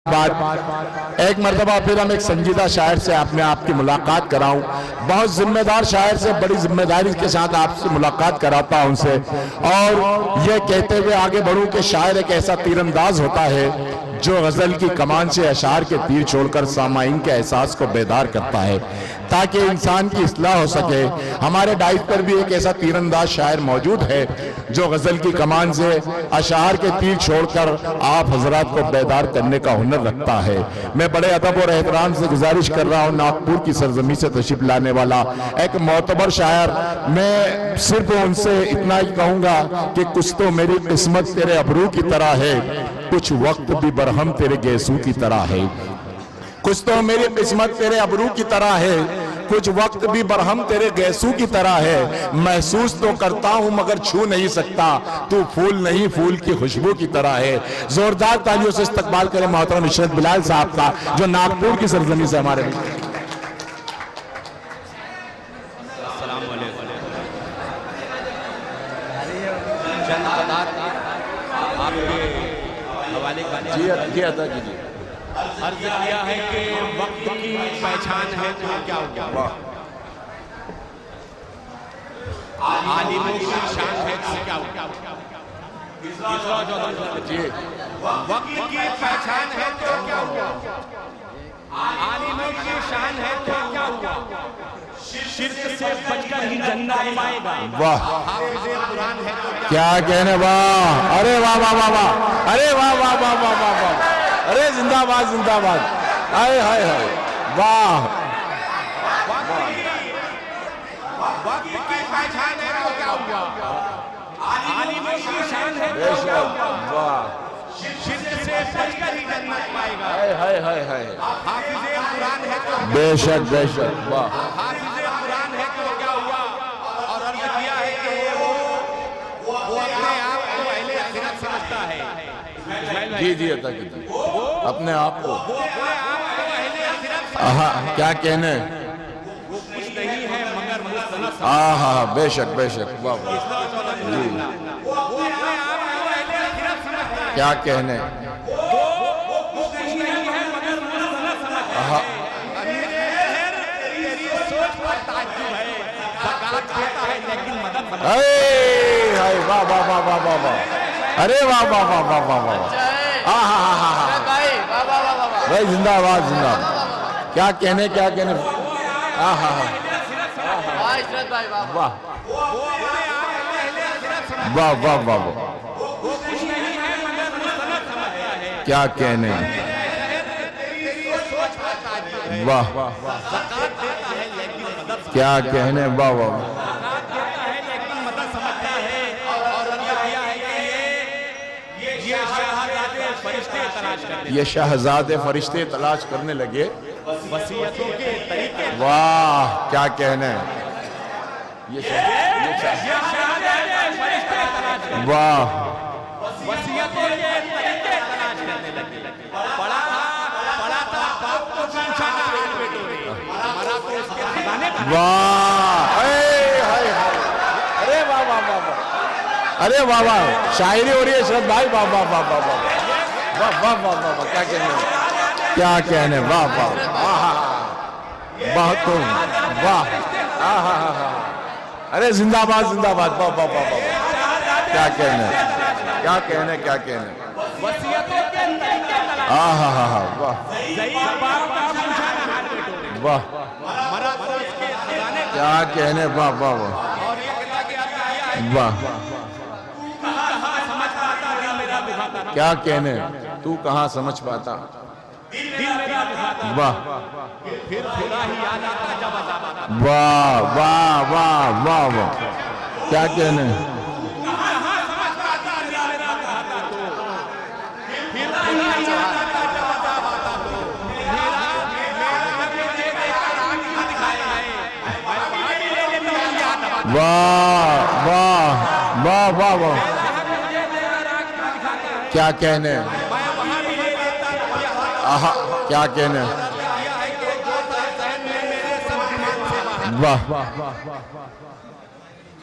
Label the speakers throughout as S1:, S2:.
S1: बाद एक मरतबा फिर हम एक संजीदा शायर से मैं आपकी मुलाकात कराऊं, बहुत जिम्मेदार शायर से बड़ी जिम्मेदारी के साथ आपसे मुलाकात कराता हूं उनसे, और ये कहते हुए आगे बढ़ूं कि शायर एक ऐसा तीरंदाज होता है जो गजल की कमान से अशार के तीर छोड़कर सामाइन के एहसास को बेदार करता है ताकि इंसान की इस्लाह हो सके। हमारे डाइट पर भी एक ऐसा तीरंदाज शायर मौजूद है जो गजल की कमान से अशार के तीर छोड़कर आप हजरात को बेदार करने का हुनर रखता है। मैं बड़े अदब और एहतराम से गुजारिश कर रहा हूँ, नागपुर की सरजमी से तशरीफ लाने वाला एक मोतबर शायर, मैं सिर्फ उनसे इतना ही कहूंगा कि कुछ तो मेरी किस्मत तेरे अबरू की तरह है, कुछ वक्त भी बरहम तेरे गेसू की तरह है। कुछ तो मेरी किस्मत तेरे अबरू की तरह है, कुछ वक्त भी बरहम तेरे गैसू की तरह है। महसूस तो करता हूं मगर छू नहीं सकता, तू फूल नहीं फूल की खुशबू की तरह है। जोरदार तालियों से इस्तकबाल करें मोहतरम इशरत बिलाल साहब का, जो नागपुर की सरजमी से हमारे
S2: जी अदा कीजिए। अर्ज किया है कि वक्त की पहचान है तो क्या होगा, आलिमों की शान है तो क्या होगा। वक्त की पहचान है तो क्या हुआ, आलिमों की शान है तो क्या हुआ। शिर्क से बचकर ही जन्नत पाएगा।
S1: वाह
S2: हाफिज़े कुरान है तो
S1: क्या कहने, वाह, अरे वाह वाह वाह वाह, अरे वाह वाह वाह वाह वाह वाह, अरे जिंदाबाद जिंदाबाद, हाय हाय हाय, वाह।
S2: वक्त की पहचान है तो क्या हुआ, आलिमों की शान है तो क्या हुआ।
S1: वाह,
S2: शिर्क से बचकर ही जन्नत पाएगा।
S1: हाय हाय हाय हाय,
S2: हाफिज़े कुरान है तो
S1: बेशक बेशक, वाह।
S2: हाफिज़े कुरान है तो क्या हुआ। और अर्ज किया है कि वो अपने आप को अहले आखिरत समझता है।
S1: जी जी अता कीजिए, अपने आप को,
S2: वो अपने आप को अहले आखिरत
S1: हाँ क्या कहने,
S2: वो कुछ नहीं है मगर मुस्तनफ़।
S1: हाँ हाँ बेशक बेशक, वाह वाह, जी
S2: वो अपने आप को अहले आखिरत समझता है।
S1: क्या कहने,
S2: वो कुछ नहीं है मगर मुस्तनफ़ समझता है। तेरी सोच पर ताज्जुब है, ज़कात देता है लेकिन मदद समझता है।
S1: हाय हाय, वाह वाह वाह वाह वाह वाह, अरे वाह वाह वाह वाह वाह वाह, हाँ हाँ हाँ हाँ भाई, जिंदाबाद जिंदाबाद, क्या कहने क्या कहने, हाँ हाँ हाँ, वाह वाह वाह वाह वाह,
S2: वो कुछ नहीं है मगर मुस्तनफ़ समझता है।
S1: क्या कहने,
S2: तेरी सोच पर ताज्जुब है,
S1: वाह,
S2: ज़कात देता है लेकिन मदद
S1: क्या कहने, वाह वाह,
S2: ज़कात देता है लेकिन मदद समझता है। और अर्ज किया है कि ये शहज़ादे फरिश्ते तलाश करते,
S1: ये शहजादे फरिश्ते तलाश करने लगे,
S2: वसीयतों के तरीके।
S1: वाह क्या कहने, ये
S2: शहज़ादे फरिश्ते तलाश करते,
S1: वाह,
S2: वसीयतों के तरीके तलाश करने लगे। पढ़ा था बाप को पूछा ना हाल बेटों ने, मरा तो उसके खजाने का।
S1: वाह, हाय हाय हाय, अरे वाह वाह वाह वाह, अरे वाह वाह, शायरी हो रही है इशरत भाई, वाह वाह वाह वाह वाह वाह वाह वाह वाह, क्या कहने, क्या कहने, वाह वाह, बहुत वाह, हाँ हाँ हाँ हाँ, अरे जिंदाबाद जिंदाबाद, वाह वाह वाह वाह, क्या कहने, क्या कहने, क्या कहने,
S2: वसीयतों के तरीके तलाश।
S1: हाँ हाँ हाँ हाँ, वाह
S2: ज़ईफ़ बाप का पूछा ना हाल बेटों ने,
S1: वाह,
S2: मरा तो उसके खजाने का।
S1: क्या कहने, वाह वाह वाह,
S2: और ये कहता कि अर्ज किया है,
S1: वाह,
S2: कहाँ समझ पाता दिल मेरा दुखाता,
S1: क्या कहने, तू कहाँ समझ पाता,
S2: दिल मेरा दुखाता,
S1: वाह
S2: फिर खुदा ही याद आता जब अज़ाब आता।
S1: वाह वाह वाह वाह वाह, क्या कहने,
S2: कहाँ समझ पाता दिल मेरा दुखाता तो, फिर खुदा ही याद आता जब अज़ाब आता तो। मेरा मुझे देखकर आँख ही दिखाता है, मैं वहाँ भी ले लेता हूँ याद आता।
S1: वाह वाह वाह वाह वाह,
S2: मुझे देखकर आँख ही दिखाता है,
S1: क्या कहने,
S2: मैं वहाँ भी ले लेता हूँ याद आता।
S1: आहा, क्या कहने,
S2: किया है कि जो था ज़हन में मेरे सब गुमान से बाहर,
S1: वाह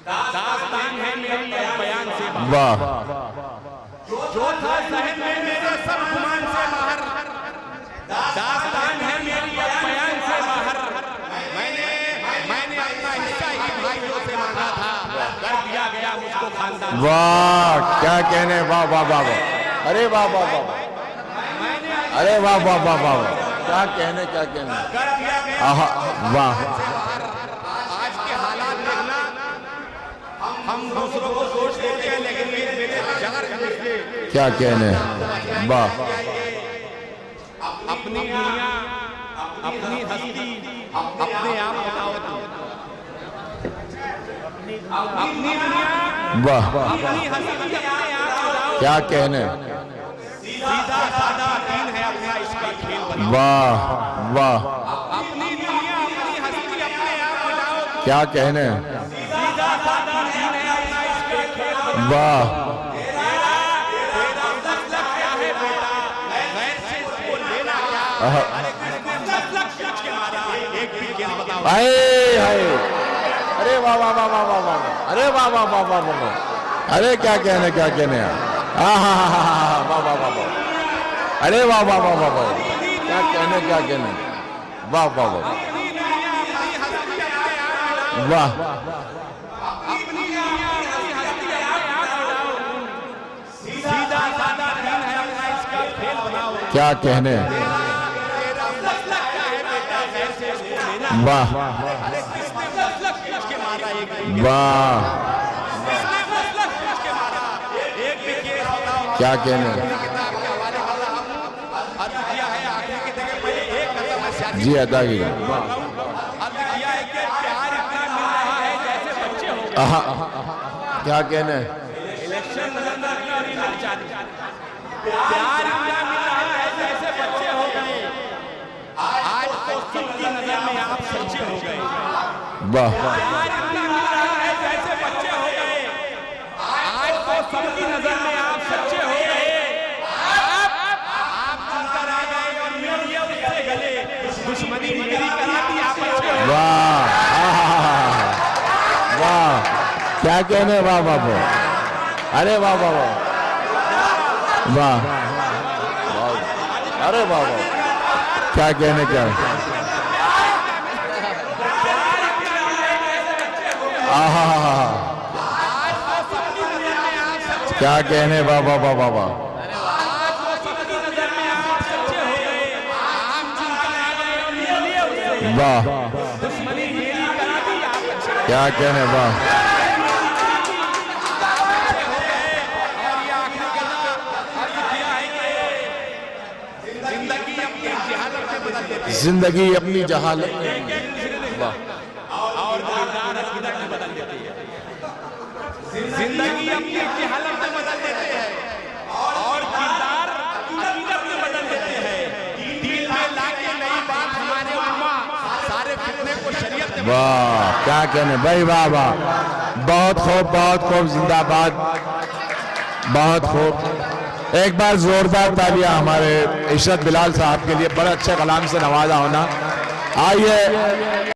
S2: दास्तान है मेरी अब बयान से बाहर।
S1: वाह,
S2: जो था ज़हन में मेरे सब गुमान से बाहर,
S1: वाह क्या कहने, वाह वाह वाह वाह, अरे वाह वाह वाह, अरे वाह वाह वाह वाह, क्या कहने क्या कहने,
S2: कर दिया गया।
S1: आहा वाह,
S2: आज के हालात देखना, हम दूसरों को दोष देते हैं लेकिन ये मेरे विचार समझते।
S1: क्या कहने, वाह
S2: अपनी दुनिया, अपनी हस्ती अपने आप बताओ तुम। अपनी दुनिया,
S1: वाह,
S2: अपनी हस्ती अपने आप बताओ।
S1: क्या कहने,
S2: सीधा साधा दिन है अपना इसका खेल बनाओ।
S1: वाह वाह,
S2: अपनी दुनिया, अपनी हस्ती अपने आप बताओ तुम।
S1: क्या कहने,
S2: सीधा साधा दिन है अपना इसका खेल बनाओ।
S1: वाह
S2: तेरा मतलब क्या है बेटा, गैर से इसको लेना क्या?
S1: आहा।
S2: अरे किसने मतलब पूछ के मारा, एक भी खेल बताओ।
S1: हाय हाय, अरे वाह वाह वाह वाह वाह वाह, अरे वाह वाह वाह वाह वाह, अरे क्या कहने क्या कहने, आहा वाह वाह वाह वाह, अरे वाह वाह वाह वाह वाह, क्या कहने क्या कहने, वाह वाह वाह,
S2: अपनी दुनिया, अपनी हस्ती अपने आप बताओ।
S1: वाह
S2: अपनी दुनिया, अपनी हस्ती अपने आप बताओ। सीधा साधा दिन है अपना इसका खेल बनाओ।
S1: क्या कहने,
S2: तेरा मतलब क्या है बेटा, गैर से इसको लेना।
S1: वाह
S2: अरे किसने मतलब पूछ के मारा, एक भी
S1: वाह,
S2: किसने मतलब पूछ के मारा, एक भी केस बताओ।
S1: क्या कहने,
S2: किताब के हवाले कर रहा हूँ। अर्ज किया है आखिरी की जगह पहले एक कदम है सियासी
S1: जी अदा की,
S2: अर्ज किया है कि प्यार इतना मिल रहा है जैसे बच्चे हो गए।
S1: आहा क्या कहने,
S2: इलेक्शन नजर नहीं मिल जाती, प्यार इतना मिल रहा है जैसे बच्चे हो गए। आज तो सबकी नजर में आप सच्चे हो गए।
S1: वाह
S2: प्यार इतना मिल रहा है जैसे बच्चे हो गए। आज तो सबकी नजर में आप सच्चे हो गए। आप चुनकर आ गए और मिल लिए उससे गले, दुश्मनी मेरी करा दी आप अच्छे हो गए।
S1: वाह, आहा, वाह क्या कहने, वाह वाह वाह, अरे वाह वाह वाह, वाह वाह, अरे वाह वाह, क्या कहने क्या, आहा
S2: आज तो सबकी नजर में आप सच्चे,
S1: क्या कहने, वाह वाह वाह वाह वाह,
S2: आज तो सबकी नजर में आप सच्चे हो गए। आप चुनकर आ गए और मिल लिए उससे गले,
S1: वाह
S2: दुश्मनी मेरी करा दी आप अच्छे हो गए।
S1: क्या कहने, वाह
S2: और ये आखिरी गला अर्ज किया है कि जिंदगी अपनी जहालत में बदल देती है।
S1: जिंदगी अपनी जहालत में,
S2: एक एक दूसरे ने और किरदार अकीदत में बदल देती है। जिंदगी अपनी जहालत में बदल देते हैं और किरदार अकीदत में बदल देते हैं। दिल में लाके नई बात हमारे उम्मा सारे फितने को शरीयत में।
S1: वाह क्या कहने भाई, वाह वाह, बहुत खूब जिंदाबाद, बहुत खूब। एक बार जोरदार तालियां हमारे इशरत बिलाल साहब के लिए, बड़े अच्छे कलाम से नवाजा होना। आइए